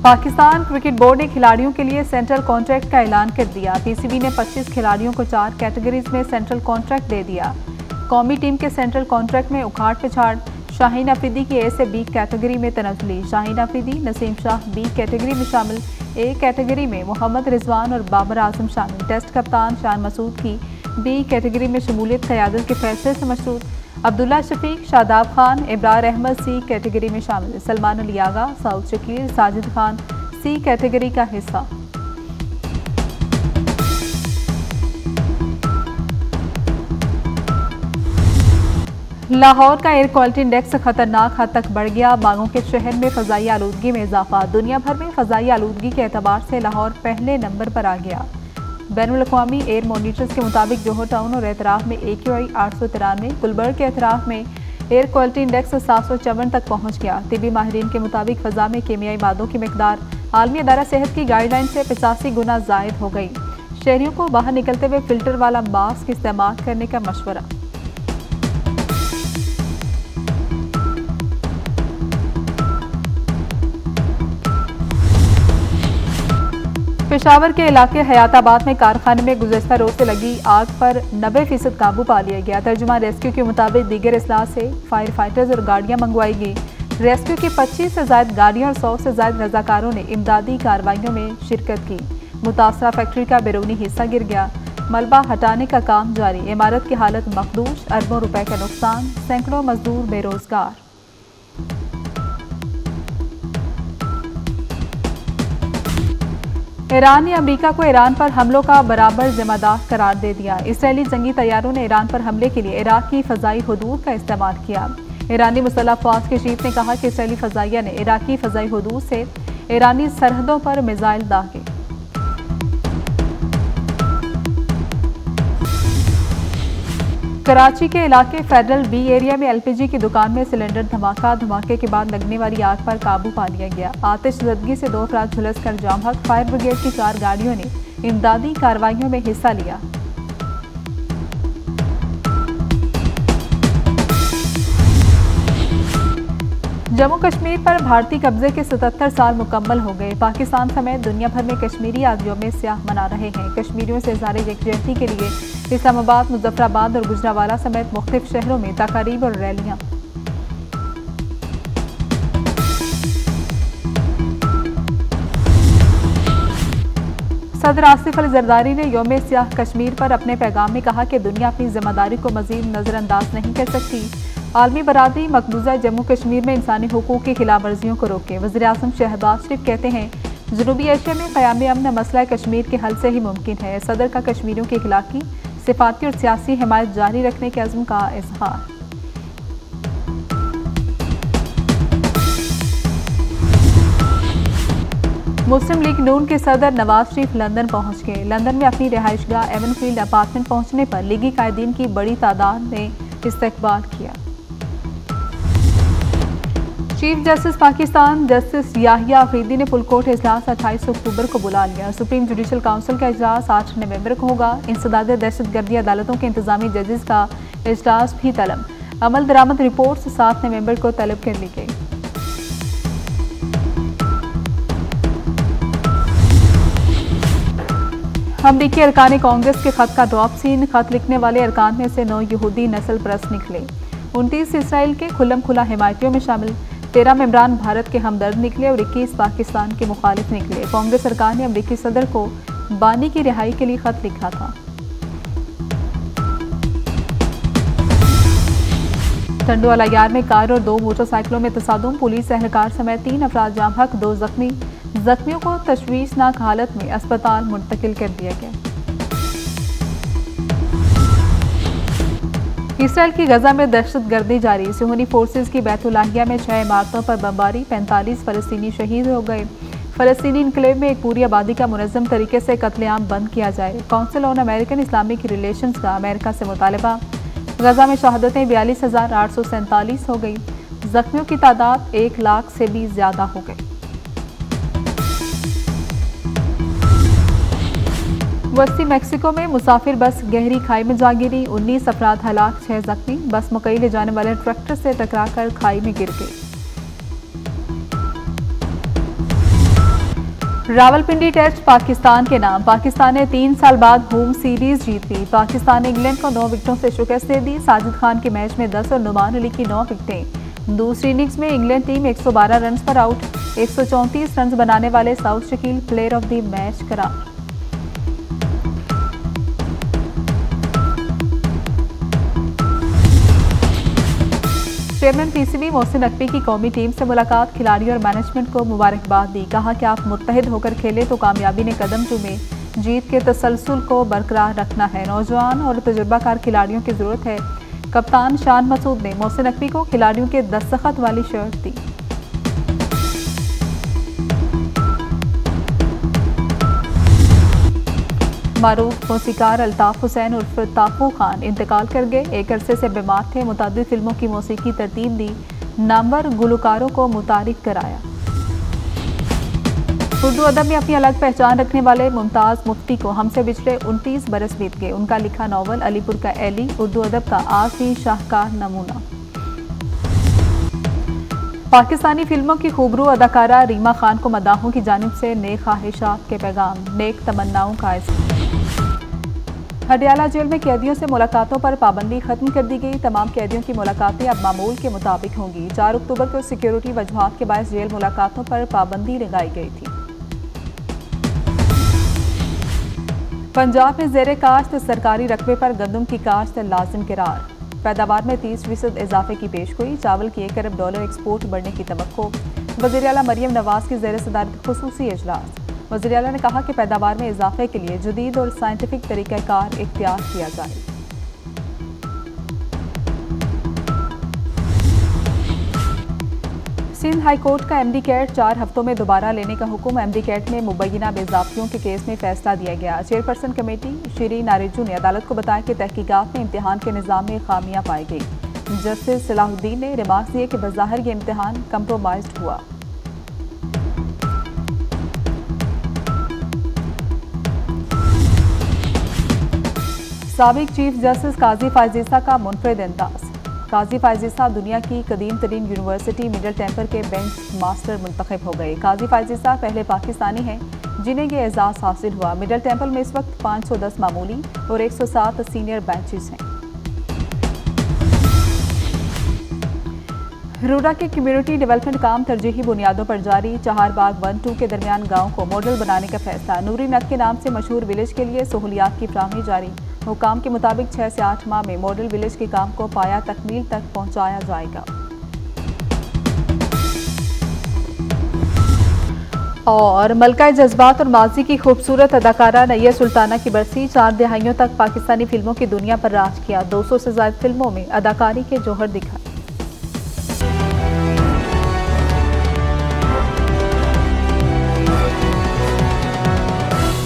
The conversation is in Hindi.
पाकिस्तान क्रिकेट बोर्ड ने खिलाड़ियों के लिए सेंट्रल कॉन्ट्रैक्ट का ऐलान कर दिया। पीसीबी ने 25 खिलाड़ियों को 4 कैटेगरीज में सेंट्रल कॉन्ट्रैक्ट दे दिया। कौमी टीम के सेंट्रल कॉन्ट्रैक्ट में उखाड़ पिछाड़, शाहीन अफरीदी की ए से बी कैटेगरी में तनज़्ज़ुली, शाहीन अफरीदी, नसीम शाह बी कैटेगरी में शामिल, ए कैटेगरी में मोहम्मद रिजवान और बाबर आजम शामिल। टेस्ट कप्तान शान मसूद की बी कैटेगरी में शमूलियत क़यादत के फैसले से मशरूत। अब्दुल्ला शफीक, शादाब खान, इब्रार अहमद सी कैटेगरी में शामिल। सलमान अली आगा, सऊद शकील, साजिद खान सी कैटेगरी का हिस्सा। लाहौर का एयर क्वालिटी इंडेक्स खतरनाक हद तक बढ़ गया। बागों के शहर में फ़ज़ाई आलूदगी में इजाफा। दुनिया भर में फ़ज़ाई आलूदगी के एतबार से लाहौर पहले नंबर पर आ गया। बैनुल-अक़वामी एयर मॉनिटर्स के मुताबिक जोहर टाउन और एतराफ़ में AQI 893, गुलबर्ग के एतराफ़ में एयर क्वालिटी इंडेक्स 754 तक पहुँच गया। तिबी माहिरीन के मुताबिक फ़ज़ा में कीमियाई मादों की मिक़दार आलमी अदारा सेहत की गाइडलाइन से 85 गुना ज़ायद हो गई। शहरियों को बाहर निकलते हुए फ़िल्टर वाला मास्क इस्तेमाल करने का मशवरा। पेशावर के इलाके हयाताबाद में कारखाने में गुज़श्ता रोज से लगी आग पर 90% काबू पा लिया गया। तर्जुमा रेस्क्यू के मुताबिक दीगर अजला से फायर फाइटर्स और गाड़ियां मंगवाई गई। रेस्क्यू की 25 से ज़ायद गाड़ियों और 100 से ज़ायद रजाकारों ने इमदादी कार्रवाइयों में शिरकत की। मुतासरा फैक्ट्री का बैरूनी हिस्सा गिर गया। मलबा हटाने का काम जारी। इमारत की हालत मखदूश, अरबों रुपए का नुकसान, सैकड़ों मजदूर बेरोजगार। ईरान ने अमेरिका को ईरान पर हमलों का बराबर जिम्मेदार करार दे दिया। इसराइली जंगी तैयारों ने ईरान पर हमले के लिए इराक की फ़ज़ाई हुदूद का इस्तेमाल किया। ईरानी मुसल्लह फ़ौज के चीफ ने कहा कि इसराइली फ़ज़ाइया ने इराकी फ़ज़ाई हुदूद से ईरानी सरहदों पर मिसाइल दागे। कराची के इलाके फेडरल बी एरिया में LPG की दुकान में सिलेंडर धमाके के बाद लगने वाली आग पर काबू पा लिया गया। आतिशज़दगी से 2 अफराद झुलसकर जाम हक। फायर ब्रिगेड की 4 गाड़ियों ने इमदादी कार्रवाइयों में हिस्सा लिया। जम्मू कश्मीर पर भारतीय कब्जे के 77 साल मुकम्मल हो गए। पाकिस्तान समेत दुनिया भर में कश्मीरी आज यौम स्याह मना रहे हैं। कश्मीरियों से इज़हार यकजहती के लिए इस्लामाबाद, मुजफ्फराबाद और गुजरांवाला समेत मुख्तलिफ शहरों में तकारीब और रैलियां। सदर आसिफ अली जरदारी ने यौम स्याह कश्मीर पर अपने पैगाम में कहा कि दुनिया अपनी जिम्मेदारी को मजीद नजरअंदाज नहीं कर सकती। आलमी बरादरी मकबूजा जम्मू कश्मीर में इंसानी हुकूक की खिलाफ वर्जियों को रोके। वज़ीर आज़म शहबाज शरीफ कहते हैं जनूबी एशिया में क़याम अमन मसला कश्मीर के हल से ही मुमकिन है। सदर का कश्मीरियों की इखलाकी, सिफाती और सियासी हिमायत जारी रखने के अज़्म का इज़हार। मुस्लिम लीग नून के सदर नवाज शरीफ लंदन पहुंच गए। लंदन में अपनी रिहाइशगाह एवनफील्ड अपार्टमेंट पहुंचने पर लीगी कायदीन की बड़ी तादाद ने इस्तकबाल किया। Chief justice Pakistan justice Yahya Afridi ने फुलकोर्ट इजलास 28 अक्टूबर को बुला लिया। सुप्रीम जुडिशल काउंसिल का इजलास 8 नवंबर को होगा। इंसदाद दहशतगर्दी अदालतों के इंतजामी जजेस का इजलास भी तलब। अमल दरामद रिपोर्ट 7 नवंबर को तलब कर ली गई। अमरीकी अरकान कांग्रेस के खत का ड्रॉप सीन। खत लिखने वाले अरकान में से 9 यहूदी नस्ल परस्त निकले। 29 इसराइल के खुल्लम खुला हिमायतियों में शामिल। 13 मेंबरान भारत के हमदर्द निकले और 21 पाकिस्तान के मुखालिफ निकले। कांग्रेस सरकार ने अमरीकी सदर को बानी की रिहाई के लिए खत लिखा था। टंडोवाला यार में कार और 2 मोटरसाइकिलों में तसादुम। पुलिस एहलकार समेत 3 अफराद जाम हक, 2 जख्मी। जख्मियों को तशवीशनाक हालत में अस्पताल मुंतकिल कर दिया गया। इसराइल की गजा में दहशतगर्दी जारी। सुहनी फोर्सेज की बैतुल्लाहिया में 6 इमारतों पर बमबारी। 45 फ़लस्तीनी शहीद हो गए। फ़लस्तीनी इनक्लेव में एक पूरी आबादी का मुनज़्ज़म तरीके से कत्लेआम बंद किया जाए। Council on American Islamic relations का अमेरिका से मुतालबा। गजा में शहादतें 42,847 हो गई। जख्मियों की तादाद 1 लाख से भी ज़्यादा हो गई। वस्ती मैक्सिको में मुसाफिर बस गहरी खाई में जा गिरी। 19 अफराद हलाक, 6 जख्मी। बस मकई ले जाने वाले ट्रैक्टर से टकराकर खाई में गिर गई। रावलपिंडी टेस्ट पाकिस्तान के नाम। पाकिस्तान ने 3 साल बाद होम सीरीज जीत ली। पाकिस्तान ने इंग्लैंड को 9 विकेटों से शिकस्त दे दी। साजिद खान के मैच में 10 और नुमान अली की 9 विकेटें। दूसरी इनिंग्स में इंग्लैंड टीम 112 रन पर आउट। 134 रन बनाने वाले south Shakeel player of the match करार। चेयरमैन पीसीबी मोहसिन नकवी की कौमी टीम से मुलाकात। खिलाड़ियों और मैनेजमेंट को मुबारकबाद दी। कहा कि आप मुत्तहिद होकर खेले तो कामयाबी ने कदम चूमे। जीत के तसलसल को बरकरार रखना है। नौजवान और तजुर्बाकार खिलाड़ियों की जरूरत है। कप्तान शान मसूद ने मोहसिन नकवी को खिलाड़ियों के दस्तखत वाली शर्ट दी। मारूफ मौसीकार अल्ताफ हुसैन उर्फ ताफू खान इंतकाल कर गए। एक अरसे से बीमार थे। मुतादिद फिल्मों की मौसीकी तरतीब दी। नामवर गुलकारों को मुतारिफ कराया। उर्दू अदब में अपनी अलग पहचान रखने वाले मुमताज़ मुफ्ती को हमसे पिछले 29 बरस बीत गए। उनका लिखा नावल अलीपुर का एली उर्दू अदब का आसी शाहकार नमूना। पाकिस्तानी फिल्मों की खूबरू अदाकारा रीमा खान को मदाहों की जानिब से नेक ख्वाहिशात के पैगाम, नेक तमन्नाओं का इज़हार। हडियाला जेल में कैदियों से मुलाकातों पर पाबंदी खत्म कर दी गई। तमाम कैदियों की मुलाकातें अब मामूल के मुताबिक होंगी। 4 अक्टूबर को सिक्योरिटी वजूहात के बायस जेल मुलाकातों पर पाबंदी लगाई गई थी। पंजाब में ज़ेरे काश्त सरकारी रकबे पर गंदम की काश्त लाजिम करार। पैदावार में 30% इजाफे की पेशगोई। चावल की $1 अरब एक्सपोर्ट बढ़ने की तवक्को। वज़ीर आला मरियम नवाज की ज़ेर सदारत खुसूसी इजलास। वज़ीर आला ने कहा कि पैदावार में इजाफे के लिए जदीद और साइंटिफिक तरीक़ाकार इख्तियार किया जाए। सिंध हाई कोर्ट का एमडी कैट 4 हफ्तों में दोबारा लेने का हुक्म। एमडी कैट में मुबैना बेज़ाब्तियों के केस में फैसला दिया गया। चेयरपर्सन कमेटी श्री नारिजू ने अदालत को बताया कि तहकीकात में इम्तिहान के निज़ाम में खामियां पाई गई। जस्टिस सलाहुद्दीन ने रिमार्क दिए कि बज़ाहिर ये इम्तिहान कंप्रोमाइज्ड हुआ। साबिक चीफ जस्टिस काजी फायजीसा का मुनफरिद अंदाज। काजी फायजीसा दुनिया की कदीम तरीन यूनिवर्सिटी मिडल टेम्पर के बेंच मास्टर मुंतखब हो गए। काजी फायजीसा पहले पाकिस्तानी हैं जिन्हें यह एजाज़ हासिल हुआ। मिडल टेम्पल में इस वक्त 510 मामूली और 107 सीनियर बेंचेस हैं। रूरा के कम्युनिटी डेवलपमेंट काम तरजीही बुनियादों पर जारी। चहारबाग 1-2 के दरमियान गाँव को मॉडल बनाने का फैसला। नूरी नद के नाम से मशहूर विलेज के लिए सहूलियात की फ्राहमी जारी। हुकाम के मुताबिक 6 से 8 माह में मॉडल विलेज के काम को पाया तकमील तक पहुंचाया जाएगा। और मलका जज्बात और माजी की खूबसूरत अदाकारा नैया सुल्ताना की बरसी। 4 दहाइयों तक पाकिस्तानी फिल्मों की दुनिया पर राज किया। 200 से ज्यादा फिल्मों में अदाकारी के जौहर दिखाए।